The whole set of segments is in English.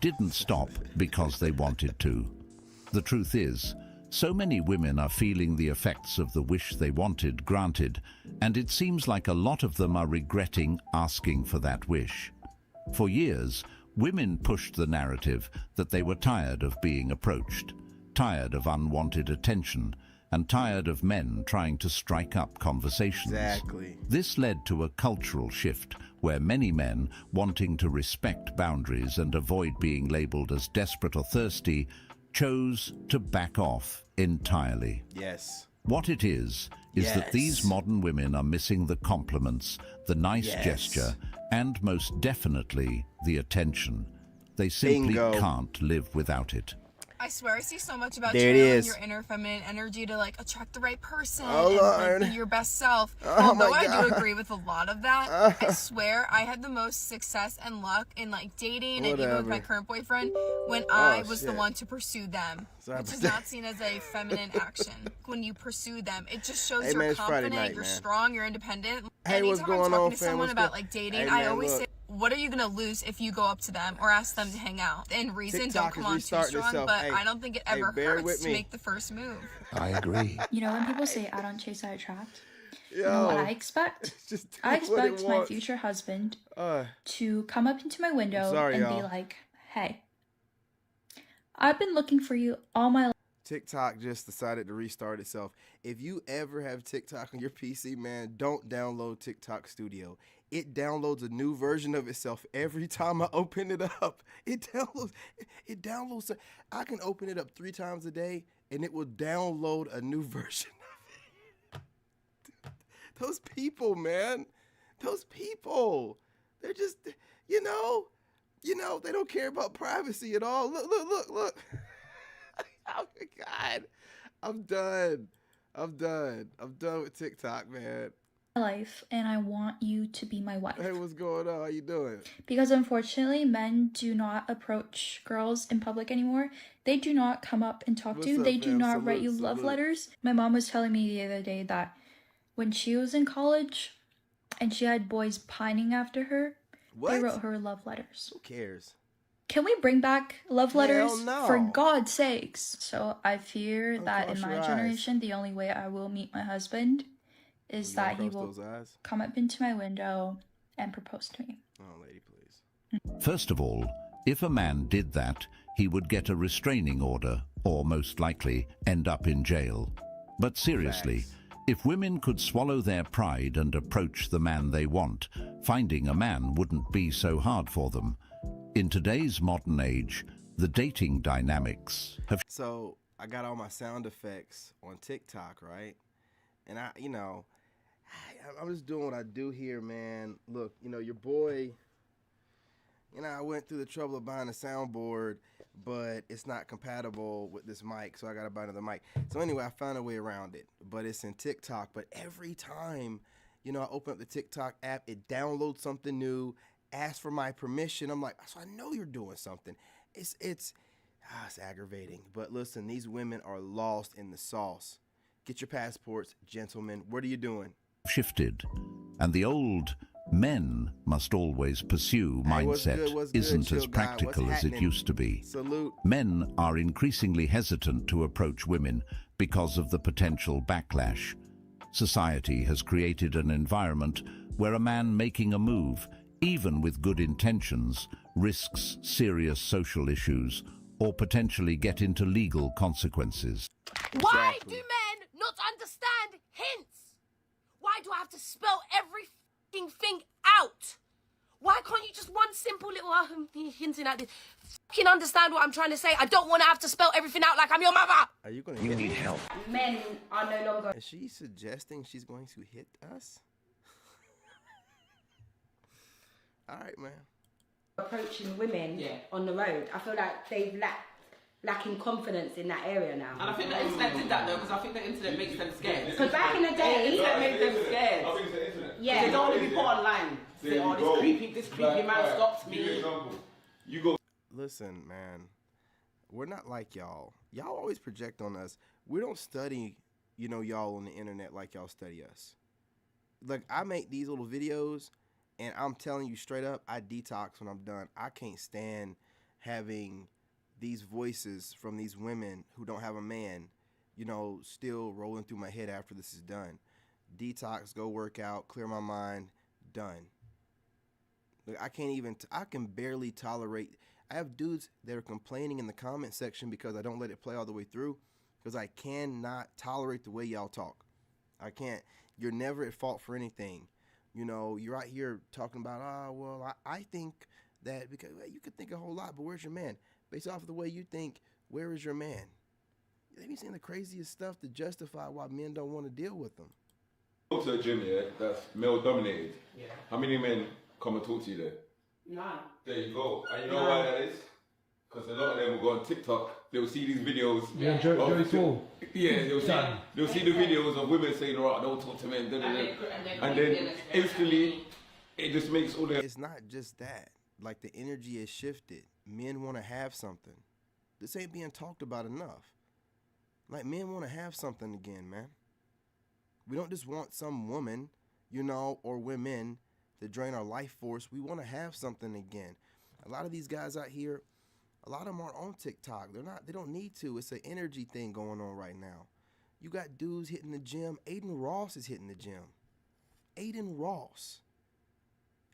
didn't stop because they wanted to. The truth is, so many women are feeling the effects of the wish they wanted granted, and it seems like a lot of them are regretting asking for that wish. For years, women pushed the narrative that they were tired of being approached, tired of unwanted attention, and tired of men trying to strike up conversations. Exactly. This led to a cultural shift where many men, wanting to respect boundaries and avoid being labeled as desperate or thirsty, chose to back off entirely. Yes. What it is that these modern women are missing the compliments, the nice gesture, and most definitely the attention. They simply can't live without it. I swear I see so much about There it channeling is. your inner feminine energy to like attract the right person Oh, and Lord. like, be your best self. Oh, Although my I God. do agree with a lot of that, I swear I had the most success and luck in like dating and even with my Whatever. current boyfriend when I was the shit. one to pursue them. Sorry Which is about not seen as a feminine action. When you pursue them, it just shows Hey, you're man, it's Friday confident, night, you're man. strong, you're independent. Hey, what's Anytime going I'm talking on, to fam? someone What's about go- like dating, Hey, I man, always look. say, what are you gonna lose if you go up to them or ask them to hang out? And reason, TikTok don't is come on too restarting strong, itself. but Hey, I don't think it hey, ever bear hurts with to me. make the first move. I agree. You know, when people say I don't chase, I attract, Yo, you know what I expect? just do I what it expect my wants. future husband Uh, to come up into my window sorry, and y'all. be like, hey, I've been looking for you all my life. TikTok just decided to restart itself. If you ever have TikTok on your PC, man, don't download TikTok Studio. It downloads a new version of itself every time I open it up. It downloads. I can open it up 3 times a day, and it will download a new version of it. Those people, man. Those people. They're just, you know, they don't care about privacy at all. Look. Oh my God. I'm done with TikTok, man. Life, and I want you to be my wife. Hey, what's going on? How you doing? Because unfortunately, men do not approach girls in public anymore. They do not come up and talk What's to you. up, They do fam? not write you Salute, love salute. letters. My mom was telling me the other day that when she was in college and she had boys pining after her, What? they wrote her love letters. Who cares? Can we bring back love Hell letters? no. For God's sakes. So I fear that in cross my your eyes. generation, the only way I will meet my husband is You that gonna he cross will those eyes? come up into my window and propose to me. Oh, lady, please. First of all, if a man did that, he would get a restraining order or most likely end up in jail. But seriously, Facts. if women could swallow their pride and approach the man they want, finding a man wouldn't be so hard for them. In today's modern age, the dating dynamics have So I got all my sound effects on TikTok, right? And I'm just doing what I do here, man. Look, your boy, I went through the trouble of buying a soundboard, but it's not compatible with this mic, so I got to buy another mic. So anyway, I found a way around it, but it's in TikTok. But every time, I open up the TikTok app, it downloads something new, asks for my permission. I'm like, so I know you're doing something. It's aggravating. But listen, these women are lost in the sauce. Get your passports, gentlemen. What are you doing? shifted, and the old men must always pursue Hey, what's mindset good? What's good, isn't chill as guy? practical What's as it happening? used to be. Salute. Men are increasingly hesitant to approach women because of the potential backlash. Society has created an environment where a man making a move, even with good intentions, risks serious social issues or potentially get into legal consequences. Why Exactly. do men not understand hints? Why do I have to spell every fucking thing out? Why can't you just one simple little hinting at this? Fucking understand what I'm trying to say. I don't want to have to spell everything out like I'm your mother. Are you going to hit me? help. Men are no longer. Is she suggesting she's going to hit us? All right, man. approaching women on the road. I feel like they've lacking confidence in that area now. And I think the internet did that though, because I think the internet makes them scared. Because back in the The day, internet made them scared. I think it's the internet. yeah, They don't want to be put online. Say, There oh, you this go. creepy man Like, stopped give you an me. example. You go. Listen, man. We're not like y'all. Y'all always project on us. We don't study, y'all on the internet like y'all study us. Like, I make these little videos, and I'm telling you straight up, I detox when I'm done. I can't stand having these voices from these women who don't have a man, you know, still rolling through my head after this is done. Detox, go work out, clear my mind, done. Look, I can barely tolerate. I have dudes that are complaining in the comment section because I don't let it play all the way through, because I cannot tolerate the way y'all talk. I can't. You're never at fault for anything. You know, you're out here talking about, I think that, because well, you could think a whole lot, but where's your man? Based off of the way you think, where is your man? They be saying the craziest stuff to justify why men don't want to deal with them. Go to a gym, yeah, that's male dominated. Yeah. How many men come and talk to you there? None. There you go. And you know why that is? Because a lot of them will go on TikTok, they'll see these videos. Yeah, Joey Paul. Yeah, they'll see the videos of women saying, "Alright, don't talk to men," and then instantly it just makes all the. It's not just that. Like, the energy is shifted. Men want to have something. This ain't being talked about enough. Like, men want to have something again, man. We don't just want some woman, you know, or women to drain our life force. We want to have something again. A lot of these guys out here, a lot of them aren't on TikTok. They don't need to. It's an energy thing going on right now. You got dudes hitting the gym. Aiden Ross is hitting the gym. Aiden Ross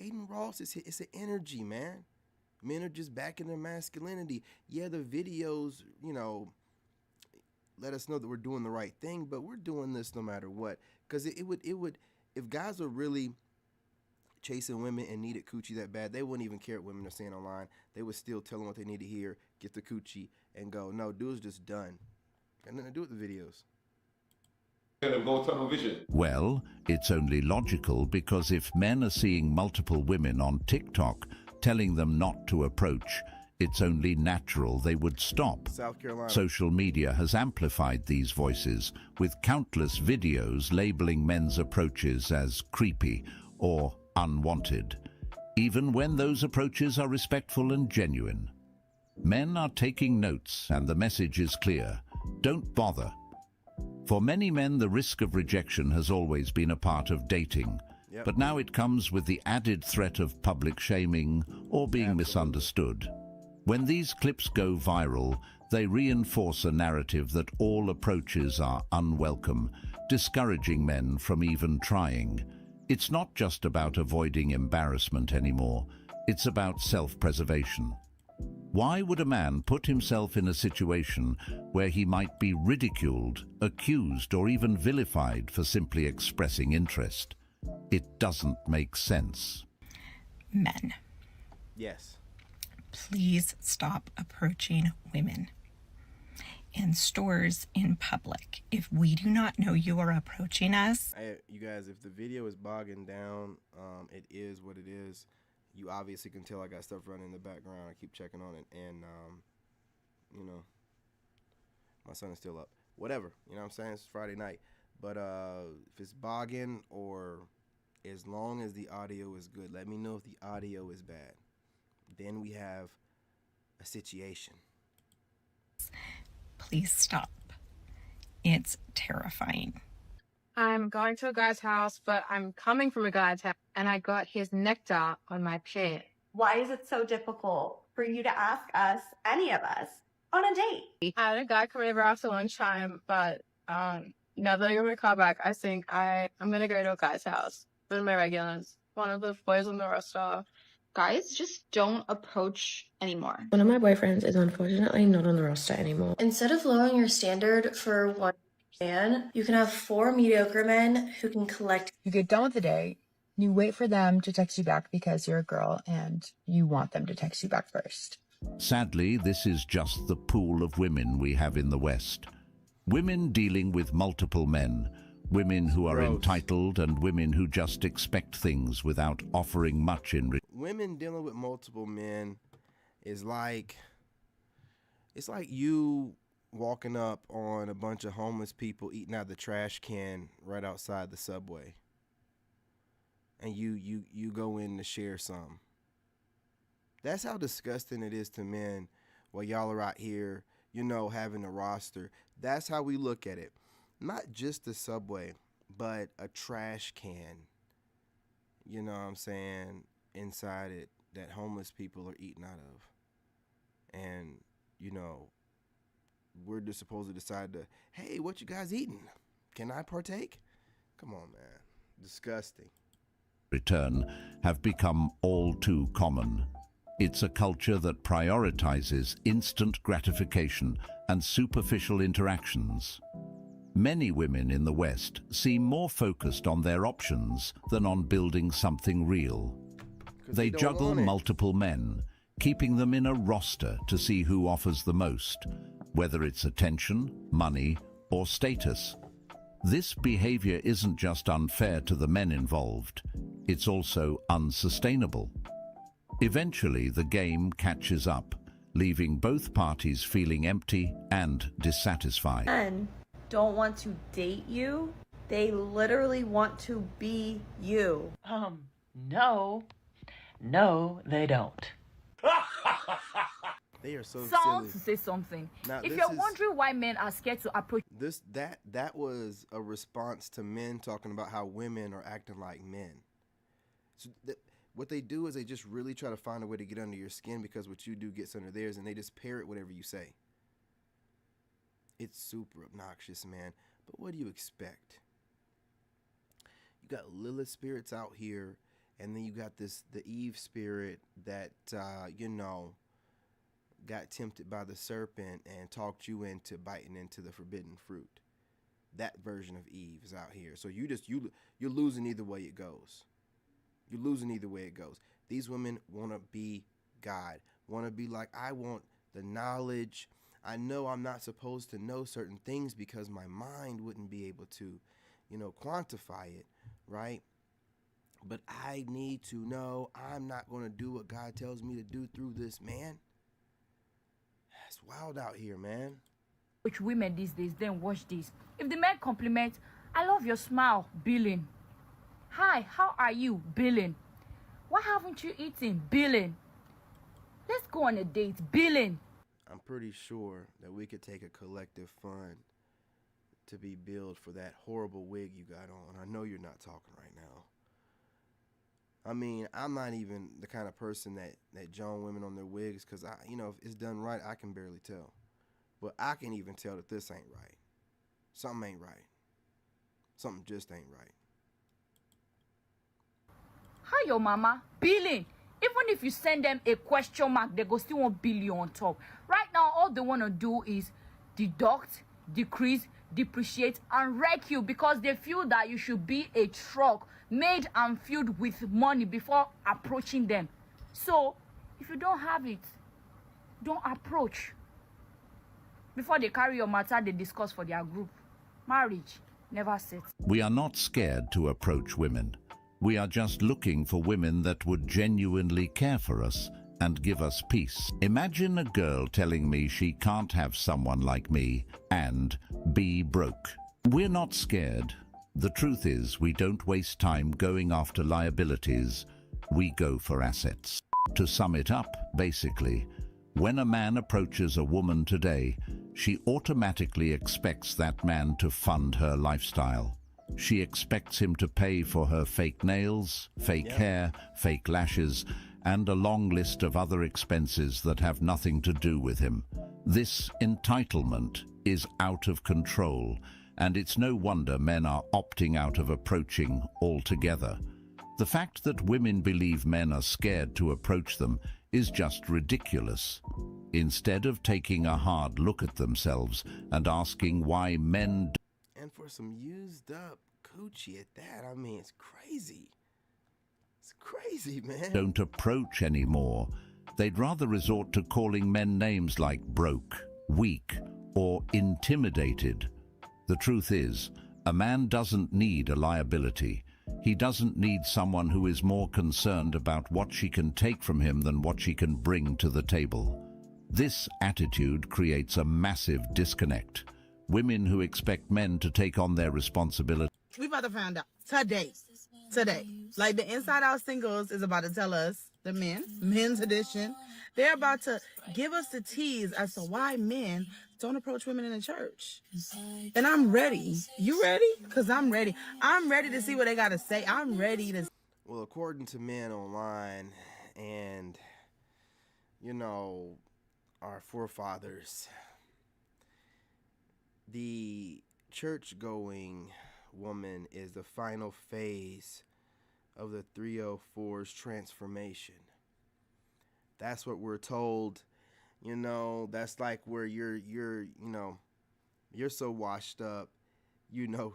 it's an energy, man. Men are just back in their masculinity. Yeah, the videos, you know, let us know that we're doing the right thing, but we're doing this no matter what. Because it would, if guys were really chasing women and needed coochie that bad, they wouldn't even care what women are saying online. They would still tell them what they need to hear, get the coochie, and go. No, dude's just done. Got nothing to do with the videos. Go tunnel vision. Well, it's only logical, because if men are seeing multiple women on TikTok telling them not to approach, it's only natural they would stop. South Carolina. Social media has amplified these voices, with countless videos labeling men's approaches as creepy or unwanted, even when those approaches are respectful and genuine. Men are taking notes, and the message is clear: don't bother. For many men, the risk of rejection has always been a part of dating, but now it comes with the added threat of public shaming or being misunderstood. When these clips go viral, they reinforce a narrative that all approaches are unwelcome, discouraging men from even trying. It's not just about avoiding embarrassment anymore, it's about self-preservation. Why would a man put himself in a situation where he might be ridiculed, accused, or even vilified for simply expressing interest? It doesn't make sense. Men, Yes. please stop approaching women in stores, in public. If we do not know you are approaching us, Hey, you guys, if the video is bogging down, it is what it is. You obviously can tell I got stuff running in the background. I keep checking on it, and you know, my son is still up. Whatever, you know what I'm saying? It's Friday night. But if it's bogging, or as long as the audio is good, let me know if the audio is bad. Then we have a situation. please stop. It's terrifying. I'm going to a guy's house, but I'm coming from a guy's house, and I got his nectar on my pant. Why is it so difficult for you to ask us, any of us, on a date? I had a guy come over after lunchtime, but now that I got my car back, I think I'm gonna go to a guy's house with my regulars. One of the boys on the roster. Guys just don't approach anymore. One of my boyfriends is unfortunately not on the roster anymore. Instead of lowering your standard for one man, you can have 4 mediocre men who can collect. You get done with the day, you wait for them to text you back because you're a girl and you want them to text you back first. Sadly, this is just the pool of women we have in the West. Women dealing with multiple men, women who are entitled, and women who just expect things without offering much in return. Women dealing with multiple men is like, it's like you walking up on a bunch of homeless people eating out of the trash can right outside the subway, and you go in to share some. That's how disgusting it is to men while y'all are out here, you know, having a roster. That's how we look at it. Not just the subway, but a trash can, you know what I'm saying, inside it, that homeless people are eating out of. and you know, we're just supposed to decide to, hey, what you guys eating? Can I partake? Come on, man. Disgusting. Return have become all too common. It's a culture that prioritizes instant gratification and superficial interactions. Many women in the West seem more focused on their options than on building something real. They juggle multiple men, keeping them in a roster to see who offers the most, whether it's attention, money, or status. This behavior isn't just unfair to the men involved, it's also unsustainable. Eventually, the game catches up, leaving both parties feeling empty and dissatisfied. Men don't want to date you. They literally want to be you. No, they don't. They are so Sound silly. to say something. Now, If this you're is- wondering why men are scared to approach That was a response to men talking about how women are acting like men. So what they do is they just really try to find a way to get under your skin, because what you do gets under theirs, and they just parrot whatever you say. It's super obnoxious, man. But what do you expect? You got Lilith spirits out here, and then you got the Eve spirit that got tempted by the serpent and talked you into biting into the forbidden fruit. That version of Eve is out here. So you're losing either way it goes. You're losing either way it goes. These women want to be God, want to be like, I want the knowledge. I know I'm not supposed to know certain things because my mind wouldn't be able to, quantify it, right? But I need to know I'm not going to do what God tells me to do through this man. It's wild out here, man. which women these days, then watch this. If the men compliment, I love your smile, billing. Hi, how are you, billing? Why haven't you eaten, billing? Let's go on a date, billing. I'm pretty sure that we could take a collective fund to be billed for that horrible wig you got on. I know you're not talking right now. I mean, I'm not even the kind of person that joan women on their wigs, because if it's done right, I can barely tell. But I can even tell that this ain't right. Something ain't right. Something just ain't right. Hi, your mama, billing. Even if you send them a question mark, they go still want bill you on top. Right now, all they want to do is deduct, decrease, depreciate, and wreck you, because they feel that you should be a truck made and filled with money before approaching them. So, if you don't have it, don't approach. Before they carry your matter, they discuss for their group. Marriage never sets. We are not scared to approach women. We are just looking for women that would genuinely care for us and give us peace. Imagine a girl telling me she can't have someone like me and be broke. We're not scared. The truth is, we don't waste time going after liabilities. We go for assets. To sum it up, basically, when a man approaches a woman today, she automatically expects that man to fund her lifestyle. She expects him to pay for her fake nails, fake hair, fake lashes, and a long list of other expenses that have nothing to do with him. This entitlement is out of control, and it's no wonder men are opting out of approaching altogether. The fact that women believe men are scared to approach them is just ridiculous. Instead of taking a hard look at themselves and asking why men And for some used up coochie at that, I mean, it's crazy. It's crazy, man. don't approach anymore, they'd rather resort to calling men names like broke, weak, or intimidated. The truth is, a man doesn't need a liability. He doesn't need someone who is more concerned about what she can take from him than what she can bring to the table. This attitude creates a massive disconnect. Women who expect men to take on their responsibility. We about to find out today. Like the Inside Out Singles is about to tell us, the men's edition, they're about to give us the tease as to why men don't approach women in the church. And I'm ready. You ready? Because I'm ready. I'm ready to see what they got to say. I'm ready to. Well, according to men online, and, our forefathers, the church-going woman is the final phase of the 304's transformation. That's what we're told. You know, that's like where you're so washed up, you know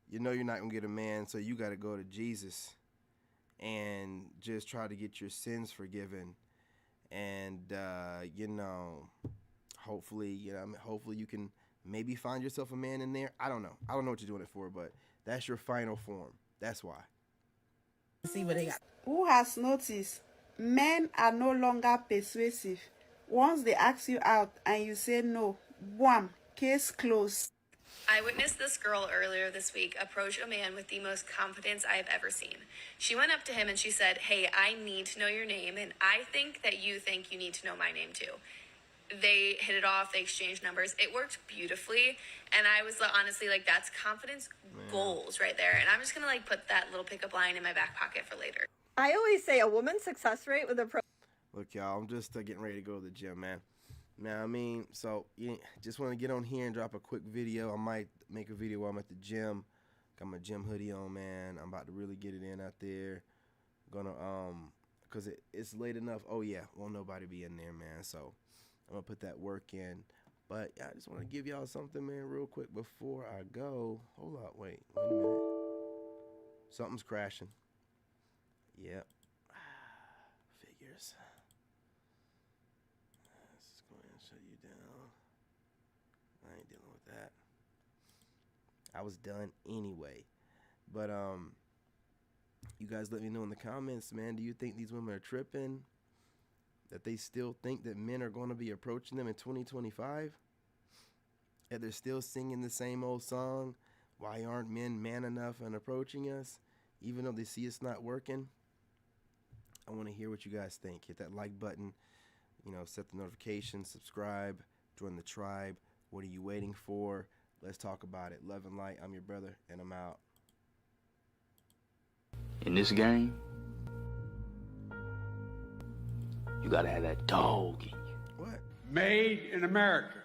you're not gonna get a man, so you got to go to Jesus and just try to get your sins forgiven, and hopefully you can maybe find yourself a man in there. I don't know what you're doing it for, but that's your final form. That's why. See what they got. Who has noticed men are no longer persuasive? Once they ask you out and you say no, wham, case closed. I witnessed this girl earlier this week approach a man with the most confidence I have ever seen. She went up to him and she said, "Hey, I need to know your name, and I think that you think you need to know my name too." They hit it off, they exchanged numbers. It worked beautifully, and I was honestly like, that's confidence goals right there. And I'm just gonna like put that little pickup line in my back pocket for later. I always say a woman's success rate with a pro. Look, y'all, I'm just getting ready to go to the gym, man. Now, I mean, so you just want to get on here and drop a quick video. I might make a video while I'm at the gym. Got my gym hoodie on, man. I'm about to really get it in out there. Gonna, cause it's late enough. Oh yeah, won't nobody be in there, man. So I'm gonna put that work in. But yeah, I just want to give y'all something, man, real quick before I go. Hold up, wait a minute. Something's crashing. Yep. Figures. Let's go ahead and shut you down. I ain't dealing with that. I was done anyway. But you guys let me know in the comments, man. Do you think these women are tripping? That they still think that men are going to be approaching them in 2025? That they're still singing the same old song? Why aren't men man enough and approaching us? Even though they see it's not working? I want to hear what you guys think. Hit that like button. Set the notifications, subscribe, join the tribe. What are you waiting for? Let's talk about it. Love and light. I'm your brother, and I'm out. In this game, you gotta have that dog in you. What? Made in America.